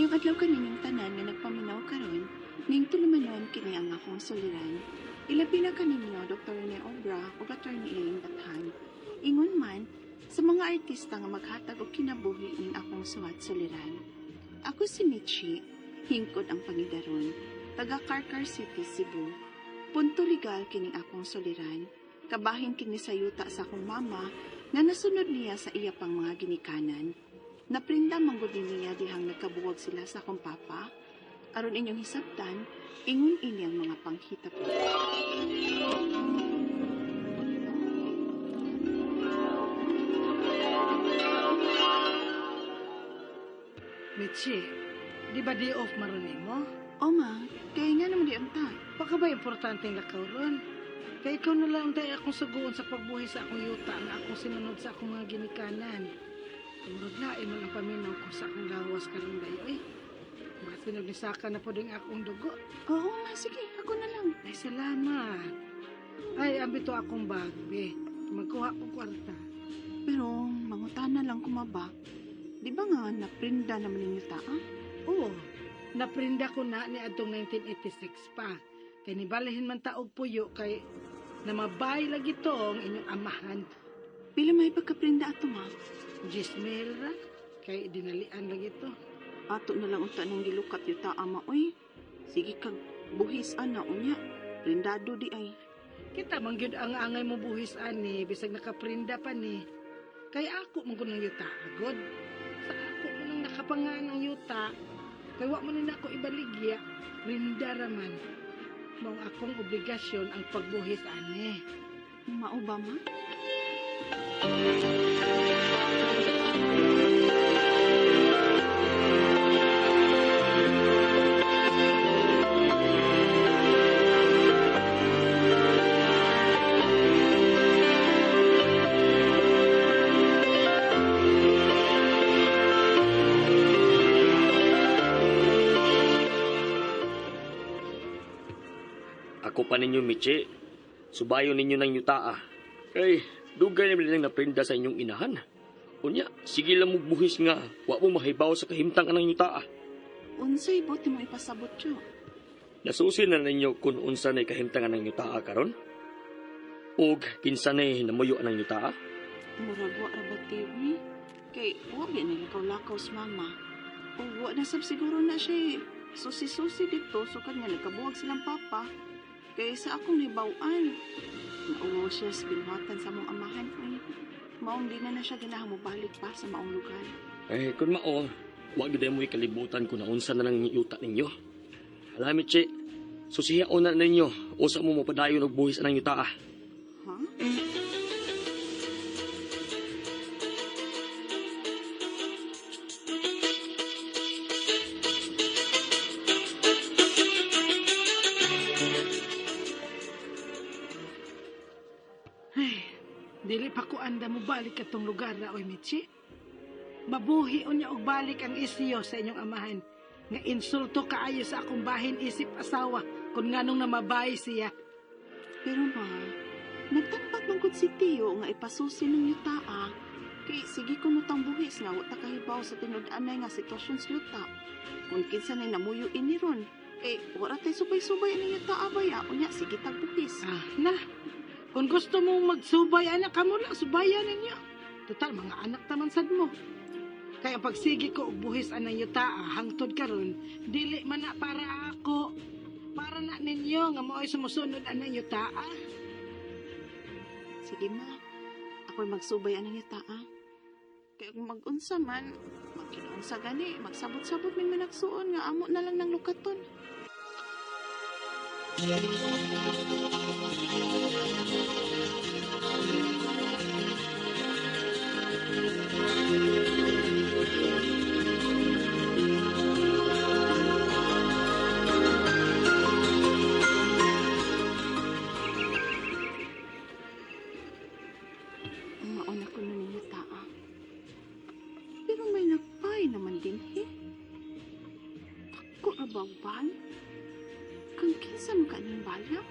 Maayong adlaw kanining tanan nga nagpaminaw karon, ning tulumanon kini ang akong suliran. Ilabi na kaninyo Dr. Rene Obra ug Attorney Elaine Bathan. Ingon man sa mga artista nga maghatag og kinabuhi ning akong suwat suliran. Ako si Michi, hingkod ang pangidaron, taga Carcar City, Cebu. Punto legal kining akong suliran. Kabahin kini sa yuta sa akong mama nga nasunod niya sa iya pang mga ginikanan. Naprinda manggod niya dihang nagkabuwag sila sa akong papa. Aron inyong hisabtan, ingon ini ang mga panghitap. Mitzi, di ba day off marunin mo? O ma, kaya nga naman di unta. Baka ba importante nga kauron? Kaya ikaw na lang tayo akong suguon sa pagbuhi sa akong yuta nga akong sinunod sa akong mga ginikanan. Tumurog na, mo lang paminaw ko sa akong gawas karon dayo eh. Masinog ni Saka na po din akong dugo. Oo ma, sige, ako na lang. Ay, salamat. Ay, ambito akong bag, be. Magkuha kong kwarta. Pero mangutana lang kumaba. Di ba nga naprinda naman ninyo taa? Oo, naprinda ko na ni atong 1986 pa. Kay nibalahin man taog puyo kay namabay lagi tong inyong amahan. Pila may pagkaprinda ato ma? Gismel ra, kay dinalian lagi to. Ato na lang unta ng gilukat yung taa ma, oy. Sige kag buhis ana unya. Prindado di ay. Kita man gyud ang angay mo buhis ani, bisag nakaprinda pa ni. Kay ako man kunang yuta agod. Sa ako man ang nakapangaan ng yuta, kay wa man na ako ibaligya, rinda raman. Mao akong obligasyon ang pagbuhis ani. Mao ba ma? Ako pa ninyo, Michi. Subayo ninyo ng yutaa. Kay, dugay naman nilang naprinda sa inyong inahan. Unya, sige lang mo buhis nga. Wa mo mahibaw sa kahimtang ng yutaa. Unsay buti mo ipasabot yo. Nasusin na ninyo kung unsa na kahimtangan ng yutaa karon? Og kinsa na namuyo ng yutaa? Murag wa ra ba tiwi? Kay wa gyud nilakaw-lakaw sa mama. O wa na sab siguro na siya susi-susi dito so kanya nagkabuwag silang papa. Kay sa akong nibaw-an, nauwaw siya sa binuhatan sa mong amahan. Ay, maong di na siya ginahang mabalik pa sa maong lugar. Eh, kung mao, wag gid mo ikalibutan kung naunsa na lang yuta ninyo. Alam, Michi, susihaon na ninyo. Usa mo mapadayon og buhis anang yutaa. Ha? Dili pa ko anda mo balik katong lugar na, oy Michi. Mabuhi unya og balik ang isyo sa inyong amahan. Nga insulto kaayo sa akong bahin isip asawa kung nganong namabay siya. Pero ma, nagtambag mangkod si Tio nga ipasusi ng yutaa. Kay sige ko nutang buhis nga wata kahibaw sa tinud-anay nga sitwasyon sa yuta. Kung kinsa na namuyo ini ron, wala tayo subay-subay ng yutaa baya. Unya, sige tag buhis. Na, kung gusto mong magsubay, anak ka mo lang, subayan ninyo. Total, mga anak taman sad mo. Kaya pagsigi ko og buhis anang yutaa, hangtod karon, dili man na para ako. Para na ninyo nga mo'y sumusunod anang yutaa. Sige ma, ako'y magsubay anang yutaa. Kaya kung mag-unsa man, magkinaunsa gani, magsabot-sabot may managsuon nga amo na lang ng lukaton. Mauna ko na ninyo taa. Pero may nagpay naman din Ako abawban? Kung kinsa mo kaning bala?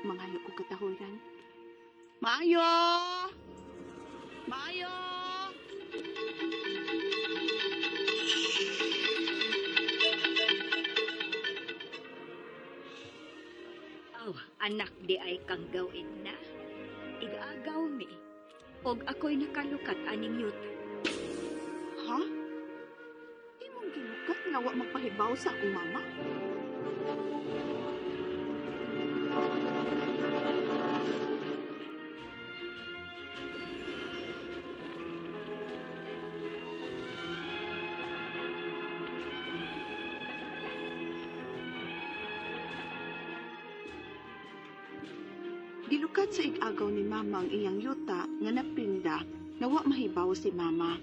Mangayo ko katahuran. Mayo! Mayo! anak di ay kang gawin na. Igaagaw mi. Og ako'y nakalukat aning yuta. Ha? Imong gilukat nga wa magpahibaw sa akong mama? Gilukat sa ig-agaw ni mama ang iyang yuta nga naprinda nga wa mahibaw si mama.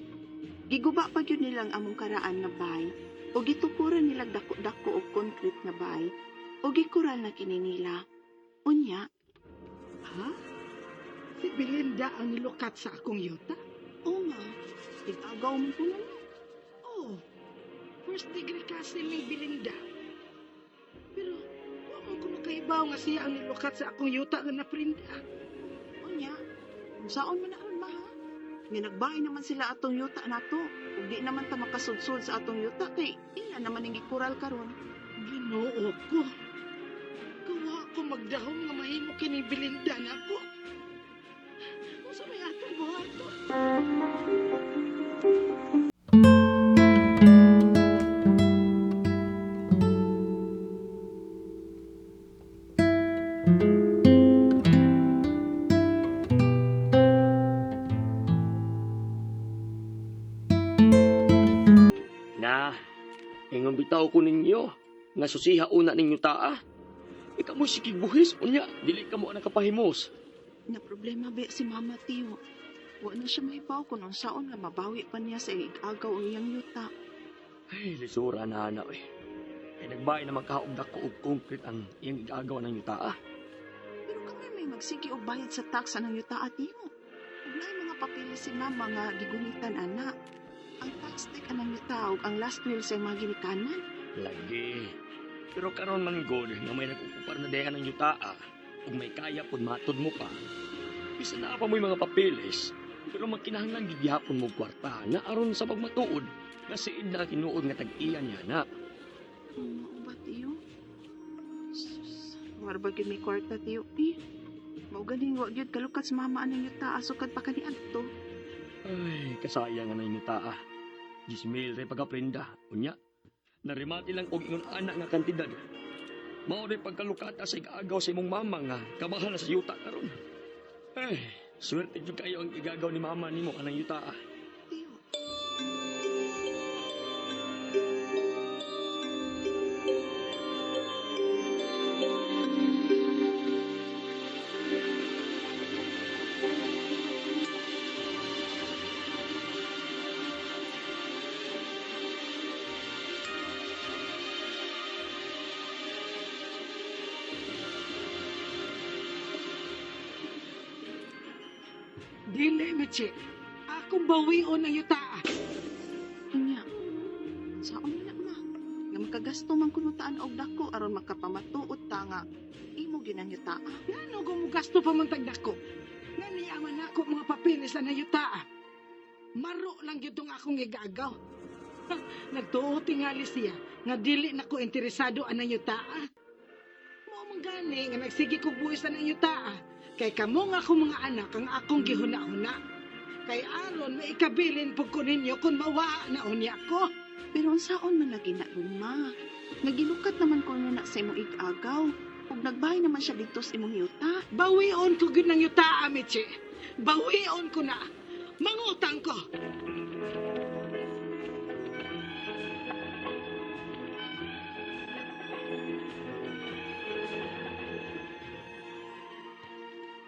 Giguba pa gyud nilang among karaan nga bay o gitukuran nilang dako-dako og concrete nga bay o gikural na kini nila. Unya, Ha? Si Belinda ang nilukat sa akong yuta? o nga, ig-agaw mo ko na. Oh, first degree kasi ni Belinda. Pero, wa man ko makaibaw nga siya ang nilukat sa akong yuta nga naprinda. Unya, kung saon man na aron ma ha? Nga nagbahay naman sila atong yuta nato. Ug di naman ta makasudsod sa atong yuta kay ila naman ang gikural karon. Ginoo ko. Kawa ko magdahom nga mahimo kini Belinda na ako. Unsa may atong buhato? Na, ingon bitaw ko ninyo, nga susiha una ninyo taa. Ikaw mo sige buhis, unya, dili ka mo nakapahimos. Na problema ba si Mama Tiyo? Wa na siya mahibaw kung ang saon nga mabawi pa niya sa ig-agaw ang iyang yuta. Ay, lisura na ana eh. Ay nagbahay na magkaugdak ko og concrete ang iyang igagaw ng yuta. Pero kami may magsigi og bayad sa tax ng yuta at iyo. Ug naay mga papeles si Mama nga gigunitan ana. Ang tax tag anang yuta ug ang last will sa mga ginikanan. Lagi. Pero karon man god nga may nag-ukupar na dehan ng yuta. Ug may kaya pud matod mo pa. Bisa na pa mo yung mga papeles. Pero magkinahanglan gigihapon mo kwarta na aron sa pagmatuod nga siin na kinuod nga tag-iya niya na. Ba tiyo? Sus, warba gyud may kwarta tiyo. Mao ganing wa gyud kalukat sa Mama anang yuta asukad pa kani adto. Ay, kasayangan na yung yuta. Gismail rin pagkaprenda. Unya, narimati lang og ingon anak nga kantidad. Mao rin pagkalukata sa igagaw sa imong mama nga kabahan na sa yuta karon. Ay, swerte jud kayo ang igagaw ni mama nimo anang yuta. Tiyo. Dili, Michi. Akong bawion ang yuta. Unya, saon na ma? Nga makagasto man kunutaan og dako aron makapamatuod ta nga imo ginang yuta. Ngano gumugasto pa man tagdako? Nga niyaman ako mga papeles na yuta. Maro lang yun tong akong igagaw. Nagtuo tingali siya nga dili na ko interesado anang yuta. Mao man gani nga nagsige kog buhis anang yuta. Kay kamo nga akong mga anak ang akong gihuna-huna. Kay aron may ikabilin pug ko ninyo kung mawa na unya ko. Pero unsaon man lagi na ron ma? Nagilukat naman ko na sa imong ig-agaw. Ug nagbahay naman siya dito sa imong yuta. Bawion ko gid ng yuta, Amiche. Bawion ko na. Mangutang ko.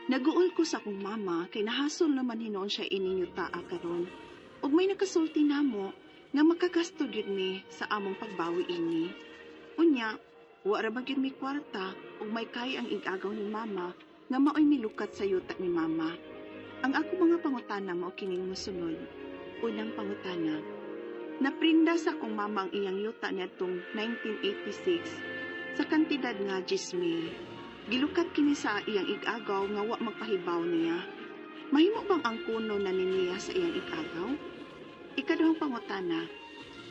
Naguol ko sa akong mama kay nahasol naman hinoon siya ining yuta karon. Ug may nakasulti namo nga makagasto gyud ni sa among pagbawi ini. Unya, wa ra ba gyud mi kwarta ug may kay ang ig-agaw ni mama nga maoy milukat sa yuta ni mama. Ang ako mga pangutana mao kining mosunod. Unang pangutana, naprinda sa akong mama ang iyang yuta niadtong 1986 sa kantidad nga 10,000. Gilukat kini sa iyang ig-agaw nga wa magpahibaw niya. Mahimo bang ang kuno na niya sa iyang ig-agaw? Ikaduhang pangutana,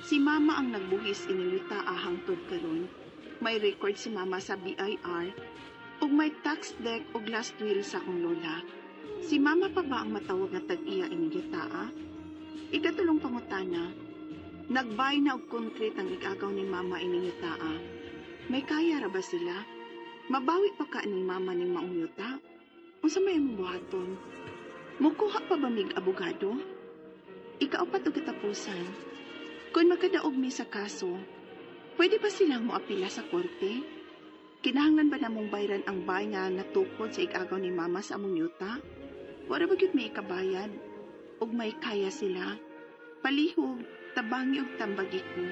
si mama ang nagbuhis ining yuta hangtod karon. May record si mama sa BIR. ug may tax deck ug last will sa akong lola. Si mama pa ba ang matawag nga tag-iya ining yuta? Ikatulong pangutana, nagbay na og concrete ang igagaw ni mama ining yuta. May kaya ra ba sila? Mabawi pa ka ni mama ning maong yuta? Unsa may imong buhaton? Mukuha pa ba mig abogado? Ikaapat og katapusan. Kung magkadaog mi sa kaso, pwede ba silang moapila sa korte? Kinahanglan ba namong bayran ang bay nga natukod sa igagaw ni mama sa among yuta? Wala ba gyud may ikabayad? Ug may kaya sila? Palihog, tabangi og tambagi ko.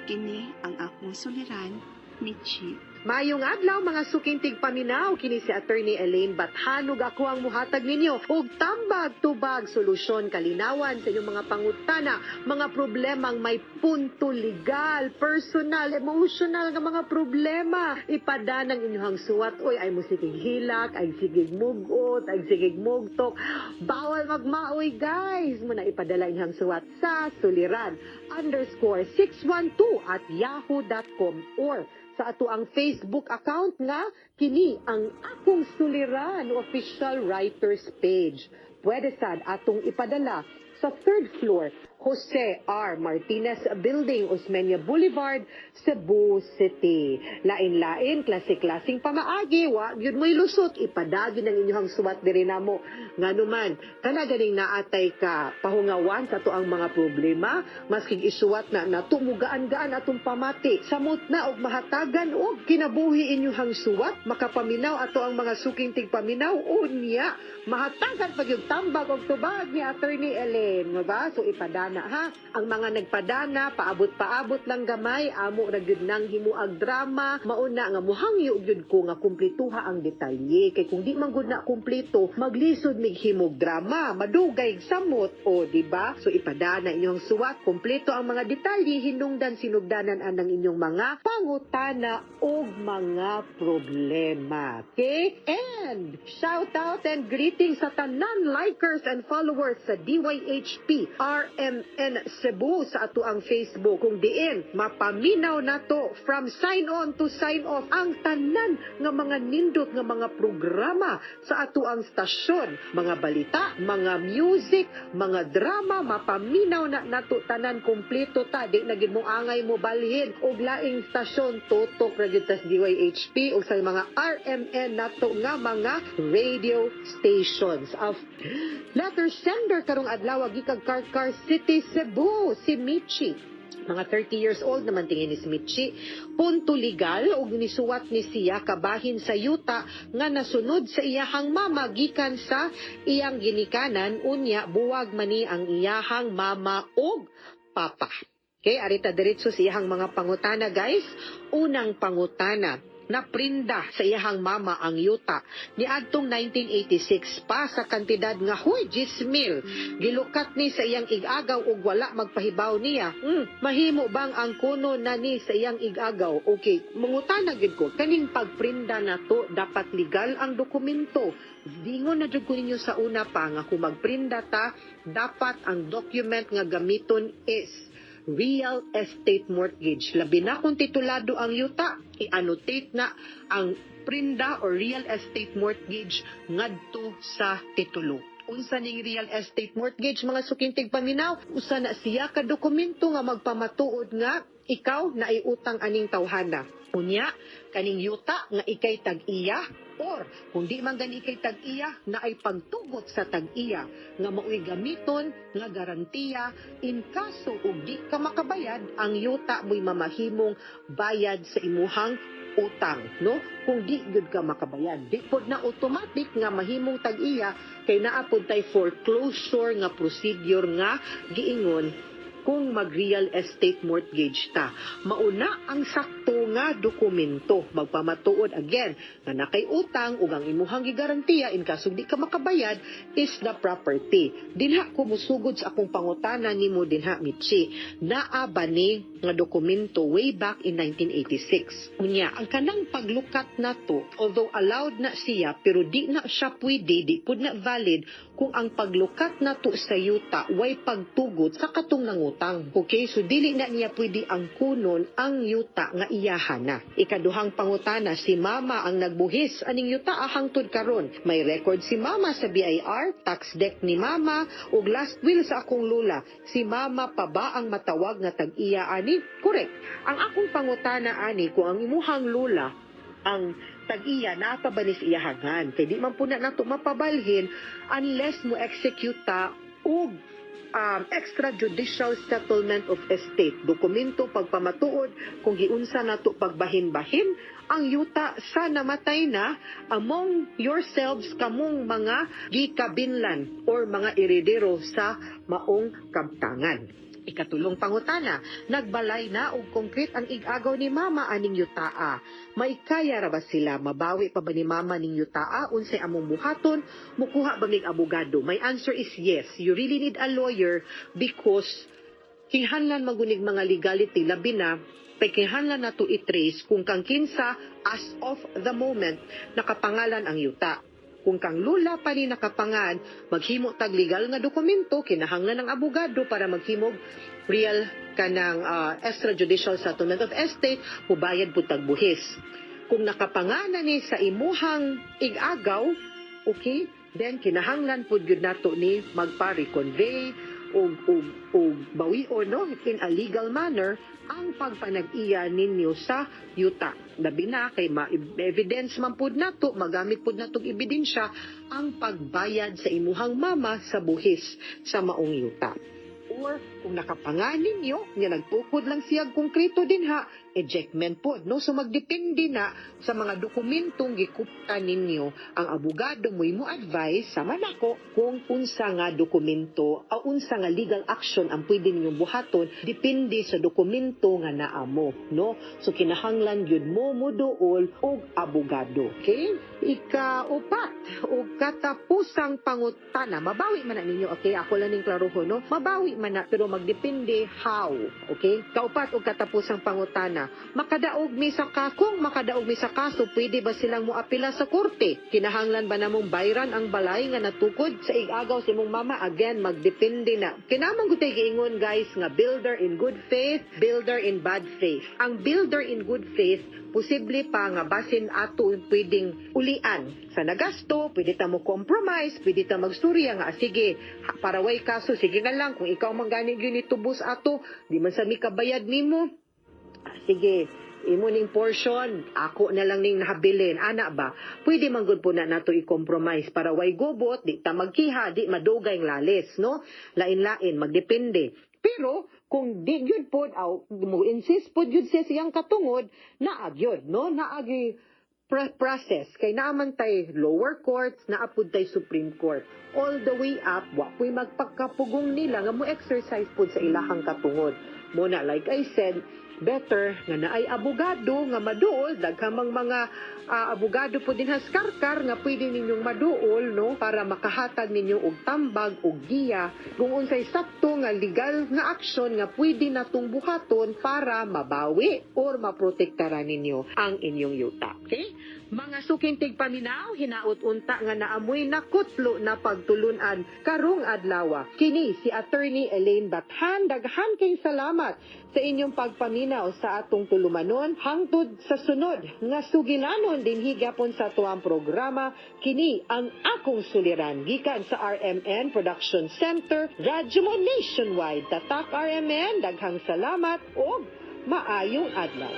Kini ang akong suliran, Michi. Mayong adlaw mga suking tigpaminaw, kini si Attorney Elaine Bathanog ako ang muhatag ninyo og tambag tubag solusyon kalinawan sa inyong mga pangutana, mga problemang may punto legal, personal, emotional nga mga problema. Ipadanang inyong suwat, oy ay musikig hilak, ay sigig mugot, ay sigig mugtok. Bawal magmaoy guys. Muna ipadala inyong suwat sa suliran_612@yahoo.com or sa ato ang Facebook account nga kini ang akong suliran official writers page. Pwede sad atong ipadala sa 3rd floor Jose R. Martinez Building, Osmeña Boulevard, Cebu City. Lain-lain, klase-klaseng pamaagi, wa gyud mo'y lusot, ipadagi ng inyong suwat diri namo. Nganuman, kana ganing naatay ka pahungawan sa to ang mga problema, masking isuwat na natumugaan-gaan atong pamati, samot na og mahatagan og kinabuhi inyong suwat, makapaminaw ato ang mga suking tigpaminaw, unya, mahatagan pag yung tambag og tubag ni Attorney Elaine, ba? So ipadana ha. Ang mga nagpadana, paabot-paabot lang gamay, amo ra gyud nang himuag drama, mauna nga muhangyo gyud ko nga kumplituha ang detalye. Kay kung di man gud na kumpleto, maglisod mig himog drama, madugay samot, o di ba? So ipadana inyong suwat, kumpleto ang mga detalye, hinungdan sinugdanan anang inyong mga pangutana o mga problema. Okay? And shout out and greetings sa tanan likers and followers sa DYHP RMN Cebu sa ato ang Facebook, kung diin mapaminaw nato from sign on to sign off ang tanan nga mga nindot nga mga programa sa ato ang stasyon, mga balita, mga music, mga drama, mapaminaw na nato tanan kompleto ta, di na gid mo angay mo balhin og laing stasyon, tutok ra gyud tas DYHP og sa mga RMN nato nga mga radio stations. Of letter sender karong adlaw gikag Karkar City, Cebu, si Michi. Mga 30 years old naman tingin ni si Michi. Punto legal og nisuwat ni siya kabahin sa yuta nga nasunod sa iyahang mama gikan sa iyang ginikanan, unya buwag mani ang iyahang mama og papa. Okay, arita diretso sa iyahang mga pangutana guys. Unang pangutana, naprinda sa iyahang mama ang yuta ni adtong 1986 pa sa kantidad nga 10,000. Gilukat ni sa iyang igagaw ug wala magpahibaw niya. Mahimo bang ang kuno na ni sa iyang igagaw? Okay, mangutana gid ko, kaning pagprinda nato dapat legal ang dokumento. Dingon na jud ko ninyo sa una pa nga kung magprinda ta, dapat ang document nga gamiton is real estate mortgage. Labi na kung titulado ang yuta, i-annotate na ang prinda or real estate mortgage ngadto sa titulo. Unsa ning real estate mortgage mga sukintig paminaw? Usa na siya ka dokumento nga magpamatuod nga ikaw na iutang aning tawhana. Unya, kaning yuta nga ikay tag-iya or kung di man gani ikay tag-iya na ay pagtugot sa tag-iya nga mao'y gamiton nga garantiya in kaso ug di ka makabayad, ang yuta mo'y mamahimong bayad sa imuhang utang, no? Kung di gud ka makabayad, di pod na automatic nga mahimong tag-iya kay naa pod tay foreclosure nga procedure nga giingon kung mag-real estate mortgage ta. Mauna ang sakto nga dokumento. Magpamatuod again nga nakay utang ug ang imuhang gigarantiya in kaso di ka makabayad is the property. Dinha ko musugod sa akong pangutana nimo dinha Michi. Naa ba ni nga dokumento way back in 1986? Unya, ang kanang paglukat nato, although allowed na siya pero di na siya pwede, di pud na valid kung ang paglukat nato sa yuta way pagtugot sa katong nangutang. Okay, so dili na niya pwede ang kunon ang yuta nga iya hana. Ikaduhang pangutana, si mama ang nagbuhis aning yuta hangtod karon. May record si mama sa BIR, tax deck ni mama, ug last will sa akong lula. Si mama pa ba ang matawag nga tag-iya ani? Correct. Ang akong pangutana ani, kung ang imuhang lula ang tag-iya na pa ba ni iyahangan? Kaya di man po na nato mapabalhin unless mo execute ta og extrajudicial settlement of estate. Dokumento pagpamatuod kung giunsa nato pagbahin-bahin ang yuta sa namatay na among yourselves kamong mga gikabinlan or mga eredero sa maong kabtangan. Ikatulong pangutana, nagbalay na og konkret ang ig-agaw ni mama aning yutaa. May kaya ra ba sila? Mabawi pa ba ni mama ning yutaa? Unsay among buhaton? Mukuha ba mig abogado? My answer is yes. You really need a lawyer because kinahanglan magunig mga legality labi na kinahanglan nato i-trace kung kang kinsa as of the moment nakapangalan ang yuta. Kung kang lula pa ni nakapangan, maghimo tag legal nga dokumento, kinahanglan ng abogado para maghimog real kanang extrajudicial settlement of estate, mubayad po tag buhis. Kung nakapanganan ni sa imuhang ig-agaw, okay, then kinahanglan po yun nato ni magpa-reconvey o bawion, no, in a legal manner ang pagpanag-iya ninyo sa yuta. Labi na kay ma-evidence man pud nato, magamit pud nato ebidensya ang pagbayad sa imuhang mama sa buhis sa maong yuta. Or kung nakapangan ninyo, nga nagtukod lang siyag konkreto din ha, ejectment po. No? So magdepende na sa mga dokumentong gikupta ninyo. Ang abogado mo advise sa manako kung unsa nga dokumento o unsa nga legal action ang pwede ninyong buhaton, depende sa dokumento nga naa mo. No? So kinahanglan yun mo muduol og abogado. Okay? Ikaupat o katapusang pangutana. Mabawi man na ninyo. Okay? Ako lang ning klaroho. No? Mabawi man na, pero magdepende how. Okay? Kaupat o katapusang pangutana. Makadaog mi sa kaso. Kung makadaog mi sa kaso, pwede ba silang muapila sa korte? Kinahanglan ba namong bayran ang balay nga natukod sa ig-agaw sa imong mama? Again, magdepende na. Kinamang gutay giingon guys nga builder in good faith, builder in bad faith. Ang builder in good faith, posible pa nga basin ato pwedeng ulian sa nagasto, pwede ta mo compromise, pwede ta magstorya nga sige, para way kaso, sige nga lang kung ikaw mangganig yun itubos ato, di man sa mi kabayad nimo. Sige, imo ning portion, ako na lang ning nahabilin, ana ba? Pwede man gud po na nato i-compromise para way gubot, di ta magkiha, di madugay ang lalis, no? Lain-lain, magdepende. Pero kung di gyud pod mo insist pod gyud siya siyang katungod, naag yun, no? Naagi process kay naaman tay lower courts, naapod tay Supreme Court, all the way up wa po'y magpagkapugong nila nga mo exercise pod sa ilahang katungod. Muna like I said, better nga naay abogado nga maduol, daghamang mga abogado po din haskarkar nga pwede ninyong maduol, no, para makahatag ninyo og tambag og giya kung unsay sakto nga legal nga aksyon nga pwede natong buhaton para mabawi or maprotektaran ninyo ang inyong yuta. Okay? Mga sukintig paminaw, hinaot unta nga naamoy nakutlo na pagtulunan karong adlaw. Kini si Attorney Elaine Bathan, daghan kay salamat sa inyong pagpaminaw sa atong tulumanon hangtod sa sunod nga sugilanon din higapon sa tuwang programa. Kini ang akong suliran gikan sa RMN Production Center, Radyo Mo Nationwide. Tatak RMN, daghang salamat o maayong adlaw.